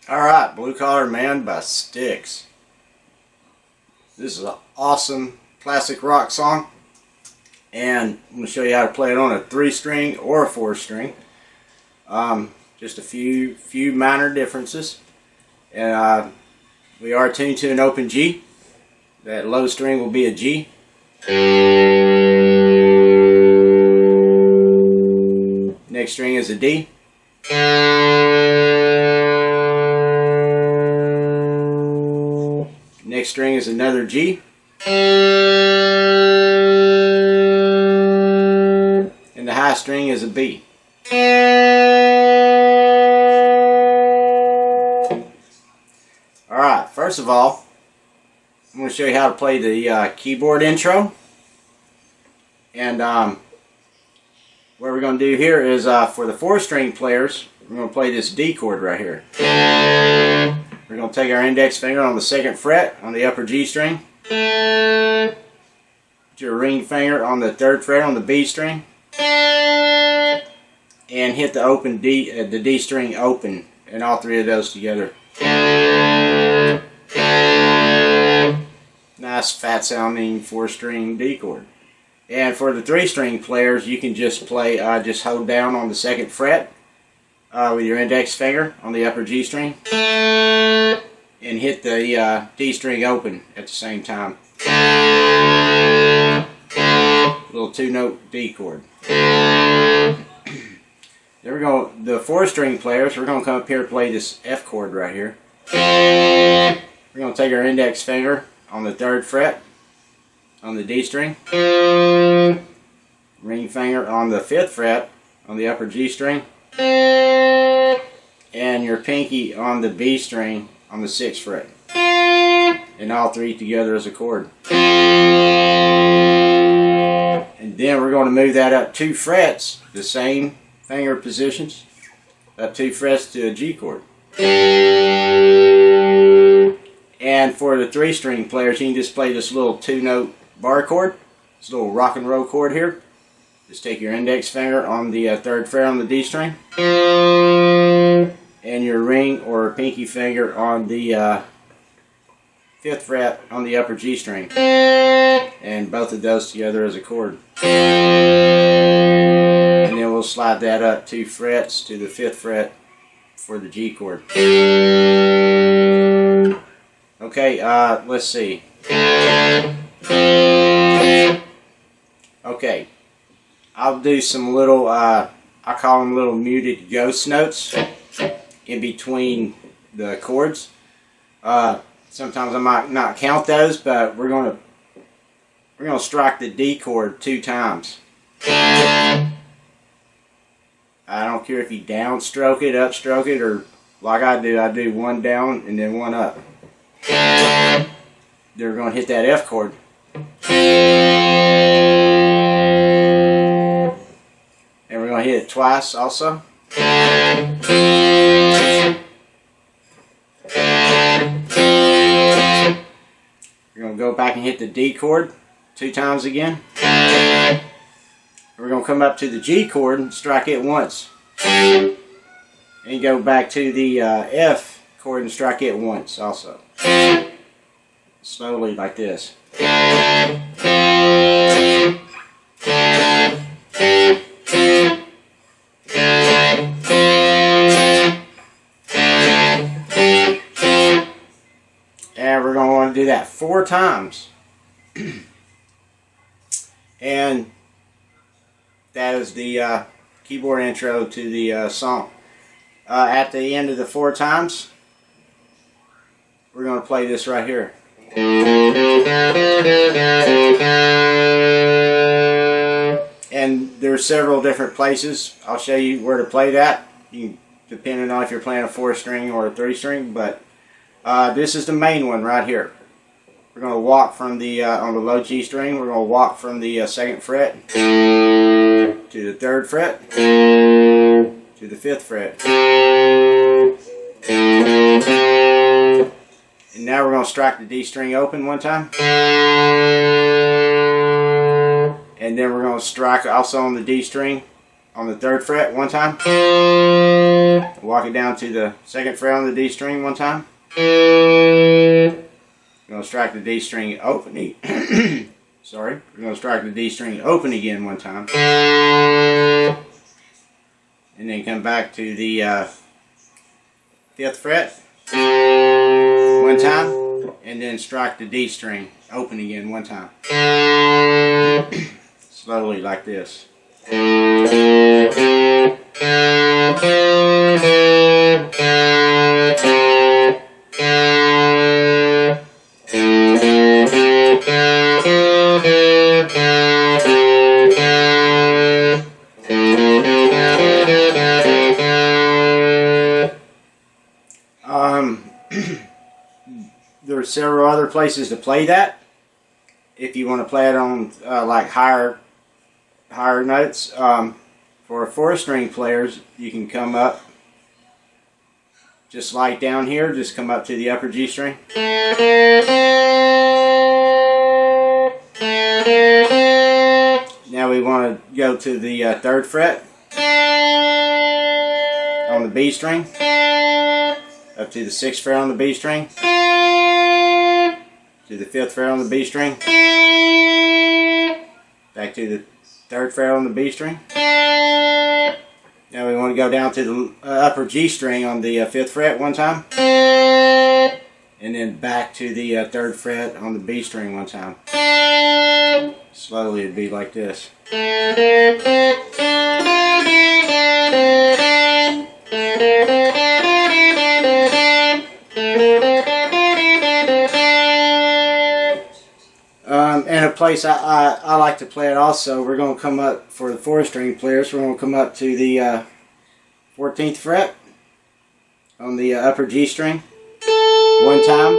Alright, Blue Collar Man by Styx. This is an awesome classic rock song, and I'm going to show you how to play it on a 3-string or a 4-string. Just a few minor differences. And we are tuned to an open G. That low string will be a G. Next string is a D. Next string is another G. And the high string is a B. Alright, first of all, I'm going to show you how to play the keyboard intro. And what we're going to do here is for the 4-string players, we're going to play this D chord right here. We're going to take our index finger on the 2nd fret on the upper G string. Put your ring finger on the 3rd fret on the B string. And hit the open D, the D string open, and all 3 of those together. Nice fat sounding 4-string D chord. And for the 3-string players, you can just play, just hold down on the 2nd fret with your index finger on the upper G string. And hit the D string open at the same time. Little 2-note D chord. Then we're going, the 4-string players, we're going to come up here and play this F chord right here. We're going to take our index finger on the 3rd fret on the D string. Ring finger on the 5th fret on the upper G string. And your pinky on the B string on the 6th fret, and all 3 together as a chord. And then we're going to move that up 2 frets, the same finger positions, up 2 frets to a G chord. And for the 3-string players, you can just play this little 2-note bar chord, this little rock and roll chord here. Just take your index finger on the 3rd fret on the D string, and your ring or pinky finger on the 5th fret on the upper G string, and both of those together as a chord. And then we'll slide that up 2 frets to the 5th fret for the G chord. Okay, let's see. Okay, I'll do some little, I call them little muted ghost notes in between the chords. Sometimes I might not count those, but we're gonna strike the D chord 2 times. I don't care if you downstroke it, upstroke it, or like I do 1 down and then 1 up. Then we're gonna hit that F chord. And we're gonna hit it twice also. We're going to go back and hit the D chord 2 times again. We're going to come up to the G chord and strike it once. And go back to the F chord and strike it once also. Slowly like this. And we're going to want to do that 4 times. And that is the keyboard intro to the song. At the end of the 4 times, we're going to play this right here. And there's several different places. I'll show you where to play that, depending on if you're playing a 4-string or a 3-string. But this is the main one right here. We're going to walk from the on the low G string. We're going to walk from the 2nd fret to the 3rd fret to the 5th fret. And now we're going to strike the D string open one time. And then we're going to strike also on the D string on the 3rd fret one time. Walk it down to the 2nd fret on the D string one time. We're going to strike the D string open. Sorry. We're going to strike the D string open again one time. And then come back to the 5th fret one time. And then strike the D string open again one time. Slowly like this. There are several other places to play that. If you want to play it on like higher notes, for 4-string players, you can come up just like down here. Just come up to the upper G string. Now we want to go to the 3rd fret on the B string, up to the 6th fret on the B string, to the 5th fret on the B string, back to the 3rd fret on the B string. Now we want to go down to the upper G string on the 5th fret one time, and then back to the 3rd fret on the B string one time. Slowly it'd be like this. And a place I like to play it also, we're going to come up, for the 4-string players, we're going to come up to the 14th fret on the upper G string one time,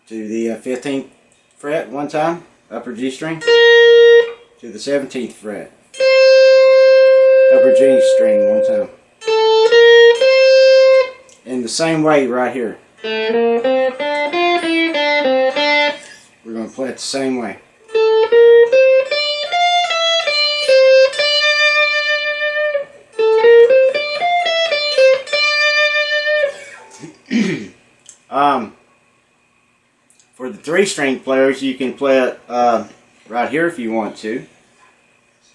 to the 15th fret one time, upper G string, to the 17th fret, upper G string one time. In the same way right here. We're going to play it the same way. For the 3-string players, you can play it right here if you want to.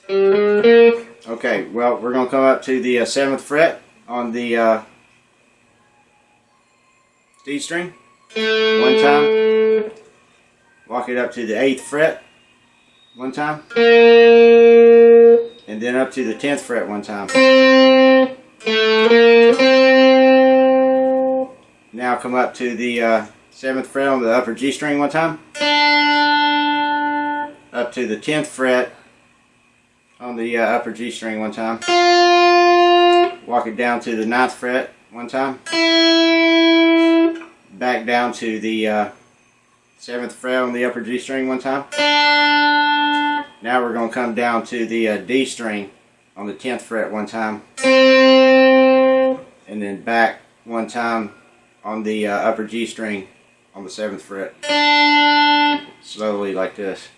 Okay, well, we're going to come up to the 7th fret on the D string one time. Walk it up to the 8th fret one time, and then up to the 10th fret one time. Now come up to the 7th fret on the upper G string one time, up to the 10th fret on the upper G string one time, walk it down to the 9th fret one time, back down to the 7th fret on the upper G string one time. Now we're going to come down to the D string on the 10th fret one time, and then back one time on the upper G string on the 7th fret. Slowly like this.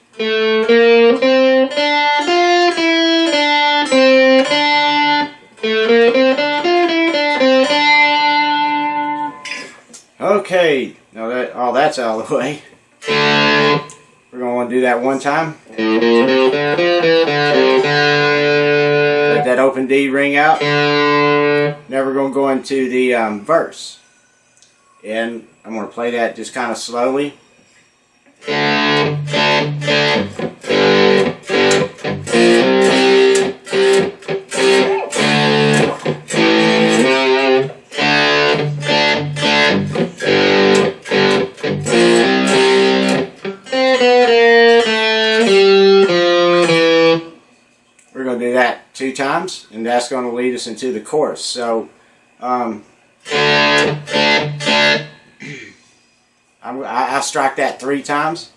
Okay, now that all that's out of the way, we're going to want to do that one time. Let that open D ring out. Now we're going to go into the verse. And I'm going to play that just kind of slowly. We're going to do that 2 times, and that's going to lead us into the chorus. So, I strike that 3 times.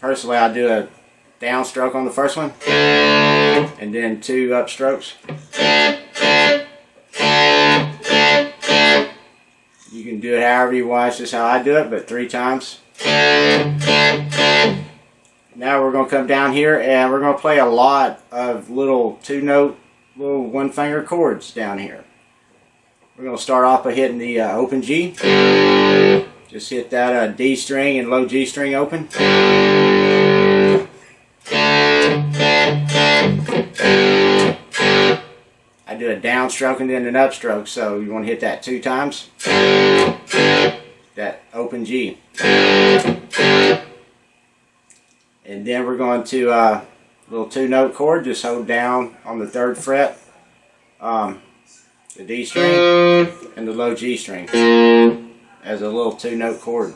Personally, I do a downstroke on the first one, and then 2 upstrokes. You can do it however you want. It's just how I do it, but 3 times. Now we're going to come down here and we're going to play a lot of little 2-note, little 1-finger chords down here. We're going to start off by hitting the open G. Just hit that D string and low G string open. I do a downstroke and then an upstroke, so you want to hit that 2 times. That open G. And then we're going to little 2-note chord. Just hold down on the 3rd fret, the D string and the low G string as a little 2-note chord.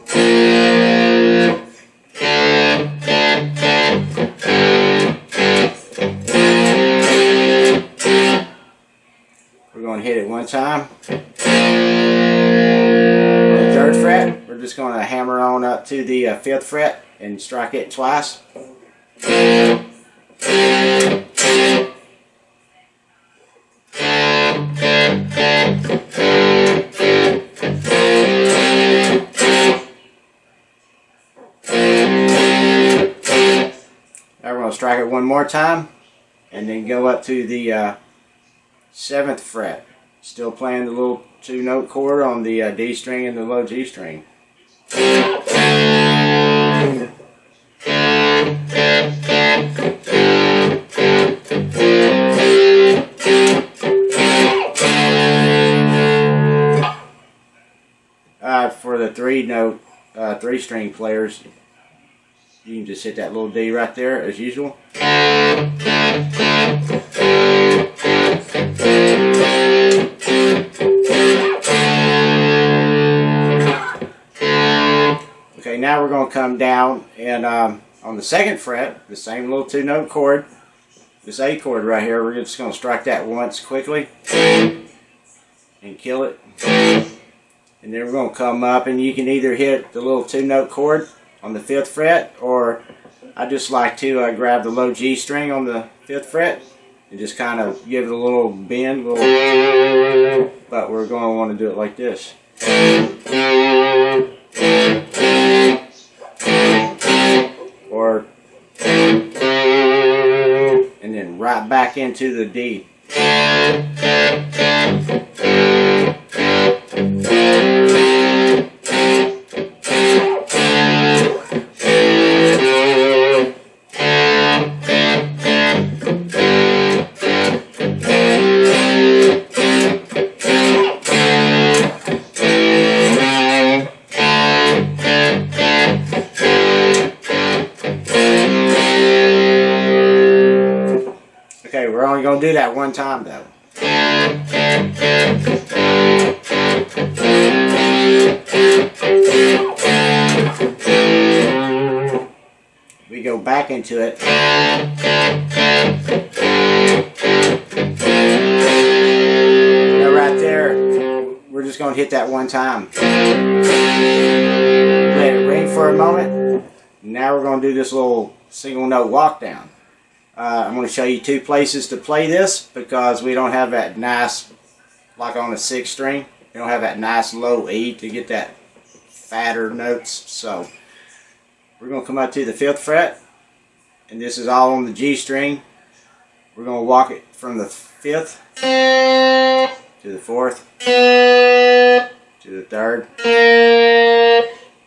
We're going to hit it 1 time. On the 3rd fret, we're just going to hammer on up to the 5th fret and strike it twice. Now we're going to strike it 1 more time and then go up to the 7th fret. Still playing the little 2-note chord on the D string and the low G string. For the 3-note, 3-string players, you can just hit that little D right there as usual. Okay, now we're going to come down and on the 2nd fret, the same little 2-note chord, this A chord right here, we're just going to strike that once quickly and kill it. And then we're going to come up and you can either hit the little 2-note chord on the 5th fret, or I just like to grab the low G string on the 5th fret and just kind of give it a little bend, but we're going to want to do it like this. Or, and then right back into the D. Okay, we're only going to do that 1 time though. We go back into it. Now right there, we're just going to hit that 1 time. Let it ring for a moment. Now we're going to do this little single note walk down. I'm going to show you 2 places to play this because we don't have that nice, like on a 6th string, we don't have that nice low E to get that fatter notes. So we're going to come up to the 5th fret, and this is all on the G string. We're going to walk it from the 5th to the 4th to the 3rd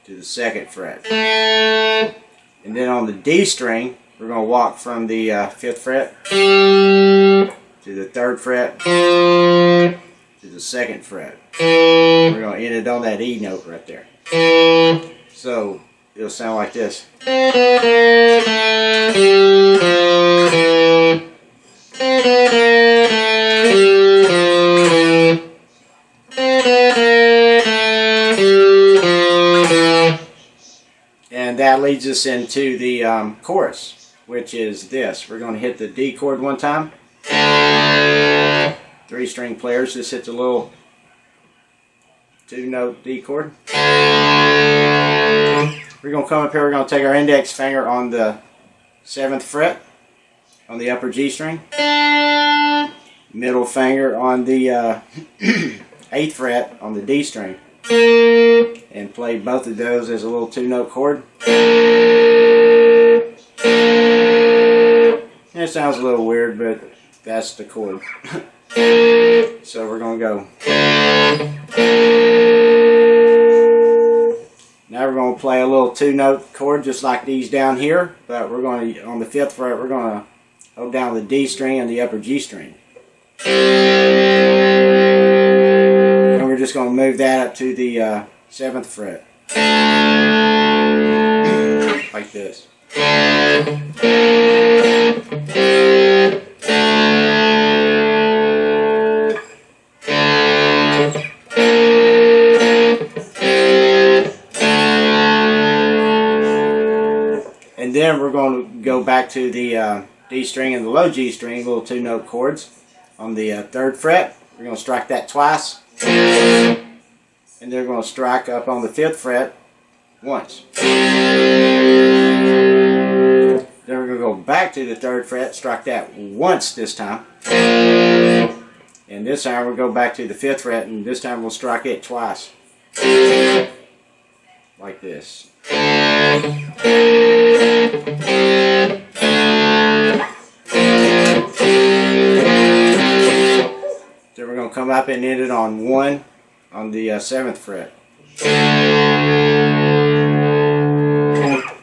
to the 2nd fret. And then on the D string, we're going to walk from the 5th fret to the 3rd fret to the 2nd fret. We're going to end it on that E note right there. So it'll sound like this. And that leads us into the chorus, which is this. We're going to hit the D chord one time. 3-string players, just hit the little 2-note D chord. We're going to come up here, we're going to take our index finger on the 7th fret on the upper G string. Middle finger on the 8th fret on the D string. And play both of those as a little 2-note chord. And it sounds a little weird, but that's the chord. So we're going to go. Now we're going to play a little 2-note chord just like these down here, but we're going to, on the 5th fret, we're going to hold down the D string and the upper G string. And we're just going to move that up to the 7th fret. Like this. And then we're going to go back to the D string and the low G string, little 2-note chords on the 3rd fret. We're going to strike that twice. And they're going to strike up on the 5th fret once. Then we're going to go back to the 3rd fret, strike that once this time. And this time we'll go back to the 5th fret, and this time we'll strike it twice. Like this. Then we're going to come up and end it on 1 on the 7th fret.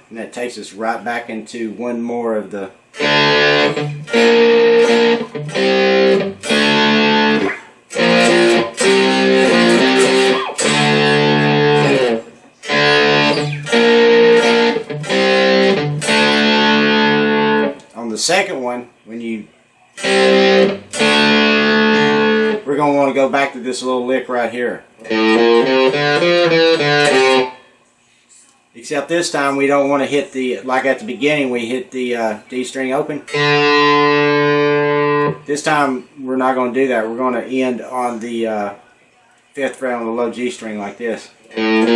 And that takes us right back into one more of the on the second one, when you we're going to want to go back to this little lick right here. Except this time we don't want to hit the, like at the beginning we hit the D string open. This time we're not going to do that. We're going to end on the 5th fret on the low G string like this. And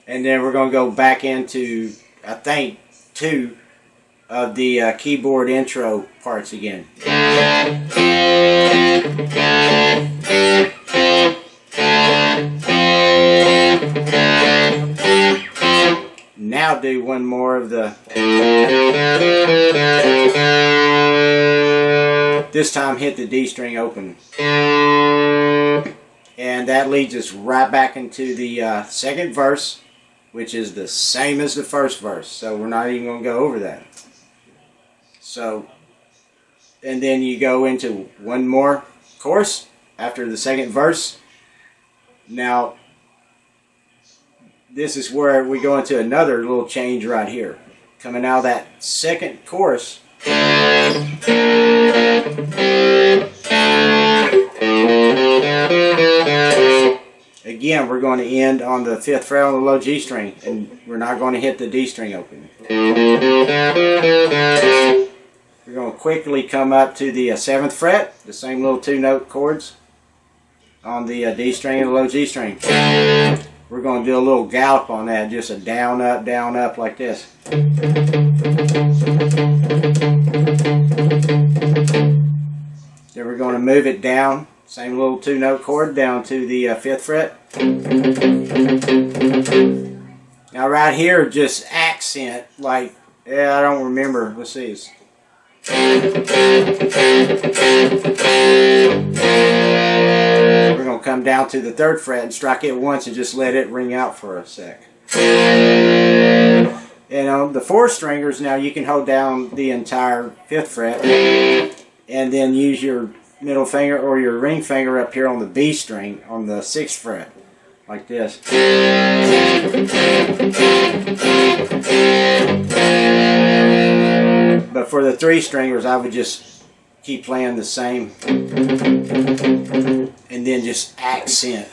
then we're going to go back into, I think, 2 of the keyboard intro parts again. Now do one more of the, this time hit the D string open. And that leads us right back into the 2nd verse, which is the same as the 1st verse. So we're not even going to go over that. So, and then you go into one more chorus after the 2nd verse. Now, this is where we go into another little change right here. Coming out of that 2nd chorus. Again, we're going to end on the 5th fret on the low G string, and we're not going to hit the D string open. We're going to quickly come up to the 7th fret, the same little 2-note chords on the D string and the low G string. We're going to do a little gallop on that, just a down, up like this. Then we're going to move it down, same little 2-note chord, down to the 5th fret. Now right here, just accent, like, yeah, I don't remember, let's see. We're going to come down to the 3rd fret and strike it once and just let it ring out for a sec. And on the 4th-stringers, now you can hold down the entire 5th fret and then use your middle finger or your ring finger up here on the B string on the 6th fret, like this. But for the 3-stringers, I would just keep playing the same and then just accent.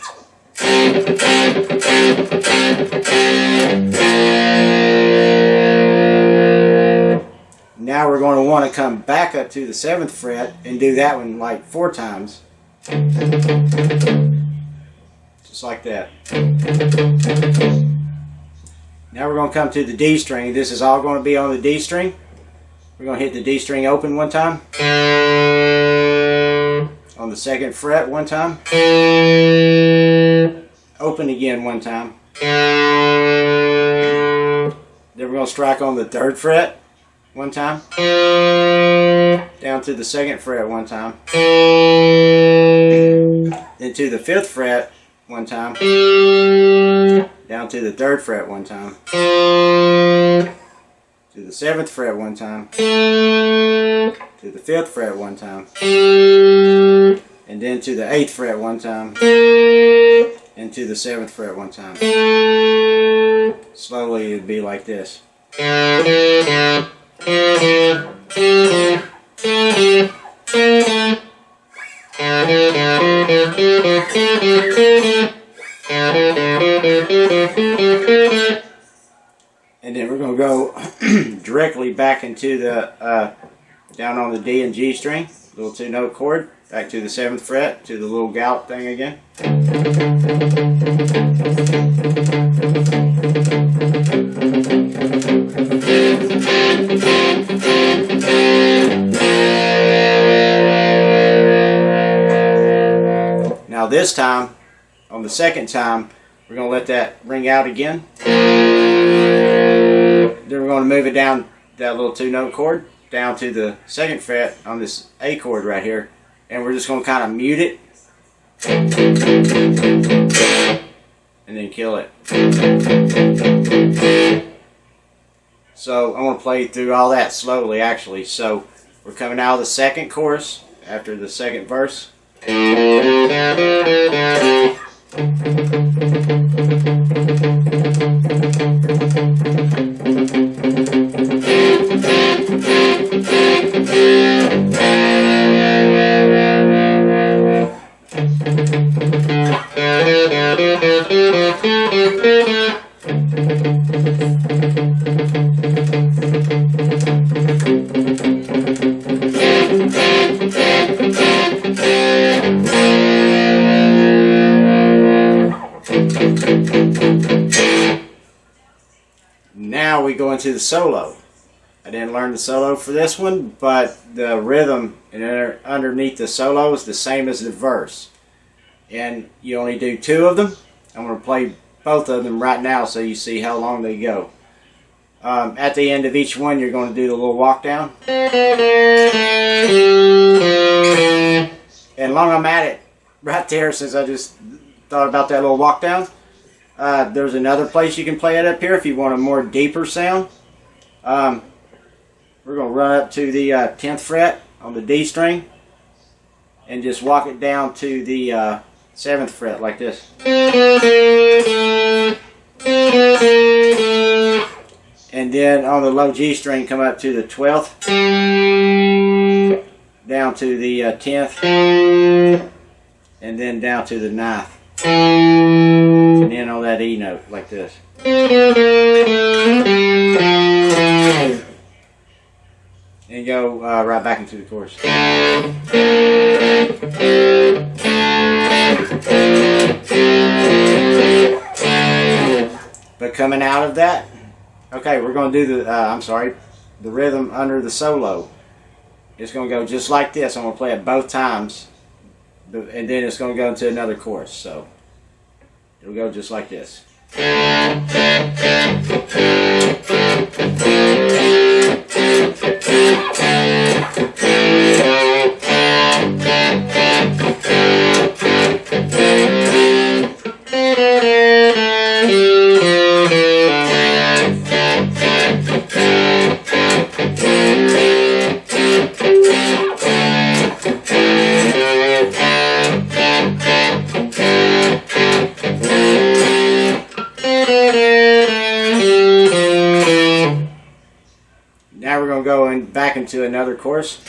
Now we're going to want to come back up to the 7th fret and do that one like 4 times. Just like that. Now we're going to come to the D string. This is all going to be on the D string. We're going to hit the D string open 1 time. On the 2nd fret 1 time. Open again 1 time. Then we're going to strike on the 3rd fret 1 time. Down to the 2nd fret 1 time. Then to the 5th fret 1 time. Down to the 3rd fret 1 time. To the 7th fret 1 time. To the 5th fret 1 time. And then to the 8th fret 1 time. And to the 7th fret 1 time. Slowly it'd be like this. And then we're going to go directly back into the down on the D and G string, little 2-note chord, back to the 7th fret, to the little gallop thing again. Now this time, on the 2nd time, we're going to let that ring out again. Then we're going to move it down that little 2-note chord down to the 2nd fret on this A chord right here, and we're just going to kind of mute it and then kill it. So I'm going to play through all that slowly actually. So we're coming out of the 2nd chorus after the 2nd verse. Now we go into the solo. I didn't learn the solo for this one, but the rhythm underneath the solo is the same as the verse. And you only do 2 of them. I'm going to play both of them right now so you see how long they go. At the end of each one, you're going to do the little walk down. And long I'm at it, right there, since I just thought about that little walk down, there's another place you can play it up here if you want a more deeper sound. We're going to run up to the 10th fret on the D string and just walk it down to the 7th fret like this. And then on the low G string, come up to the 12th, down to the 10th, and then down to the 9th. And then on that E note like this. And go right back into the chorus. But coming out of that, okay, we're going to do the, the rhythm under the solo. It's going to go just like this. I'm going to play it both times, and then it's going to go into another chorus. So it'll go just like this. into another chorus.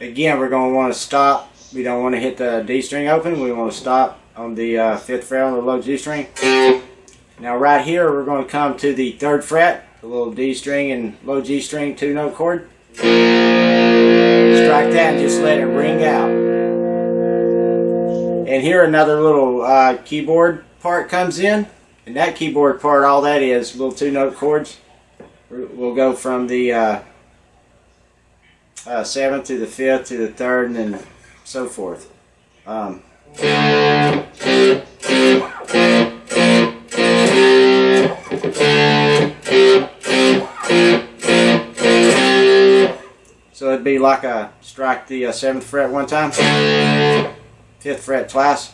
Again, we're going to want to stop. We don't want to hit the D string open. We want to stop on the 5th fret on the low G string. Now right here, we're going to come to the 3rd fret, the little D string and low G string 2-note chord. Strike that and just let it ring out. And here another little keyboard part comes in. And that keyboard part, all that is little 2-note chords. We'll go from the 7th to the 5th to the 3rd and then so forth. So it'd be like a strike the 7th fret one time, 5th fret twice,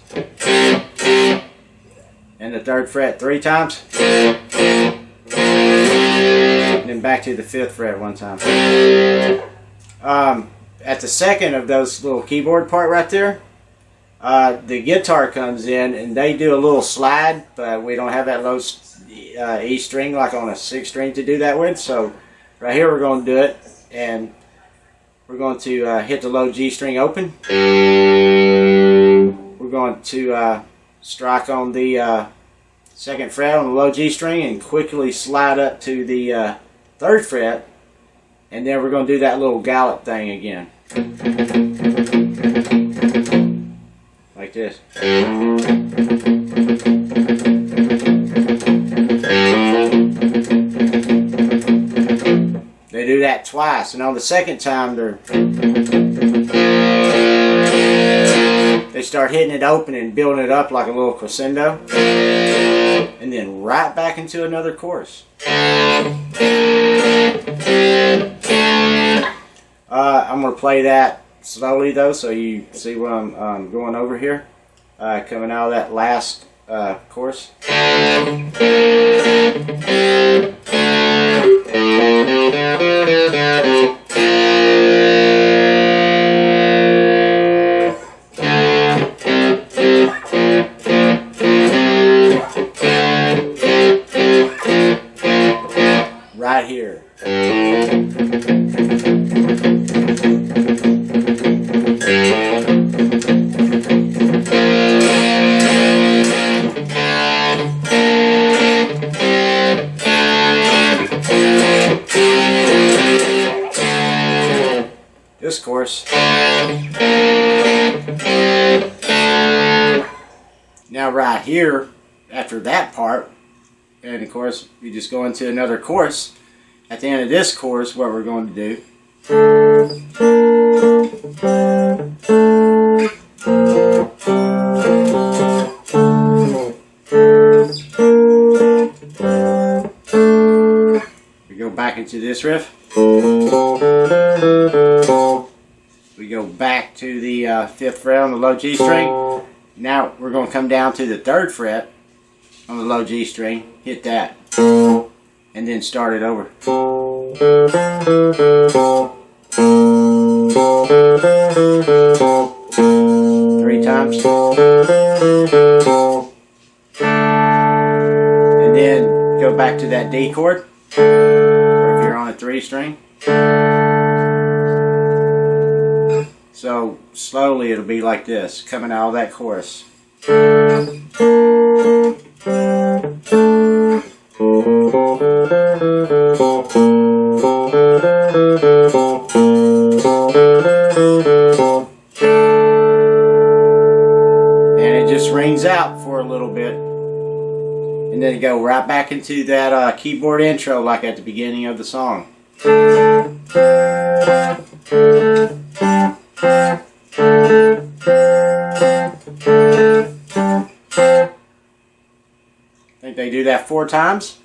and the 3rd fret 3 times, and then back to the 5th fret one time. At the second of those little keyboard part right there, the guitar comes in and they do a little slide, but we don't have that low E string like on a 6th string to do that with. So right here we're going to do it, and we're going to hit the low G string open. We're going to strike on the 2nd fret on the low G string and quickly slide up to the 3rd fret, and then we're going to do that little gallop thing again. Like this. They do that twice, and on the second time they start hitting it open and building it up like a little crescendo, and then right back into another chorus. I'm going to play that slowly though, so you see what I'm going over here. Coming out of that last chorus. Right here. This chorus. Now right here, after that part, and of course we just go into another chorus. At the end of this chorus, what we're going to do we go back into this riff. We go back to the 5th fret on the low G string. Now we're going to come down to the 3rd fret on the low G string, hit that, and then start it over. 3 times. And then go back to that D chord, or if you're on a 3 string. So slowly it'll be like this, coming out of that chorus. And it just rings out for a little bit. And then go right back into that keyboard intro like at the beginning of the song. I think they do that 4 times,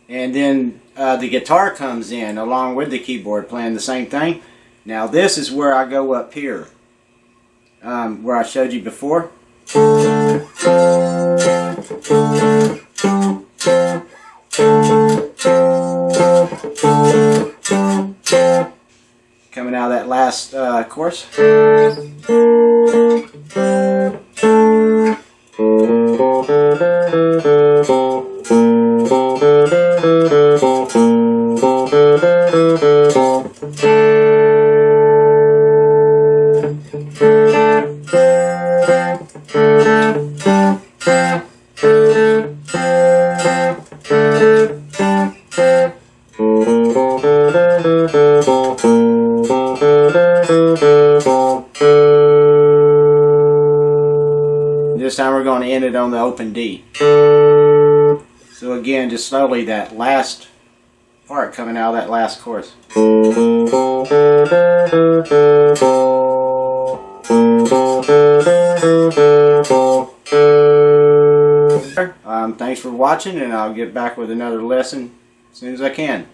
and then the guitar comes in along with the keyboard playing the same thing. Now this is where I go up here, where I showed you before. last chorus. This time we're going to end it on the open D. So again, just slowly that last part coming out of that last chorus. Thanks for watching, and I'll get back with another lesson as soon as I can.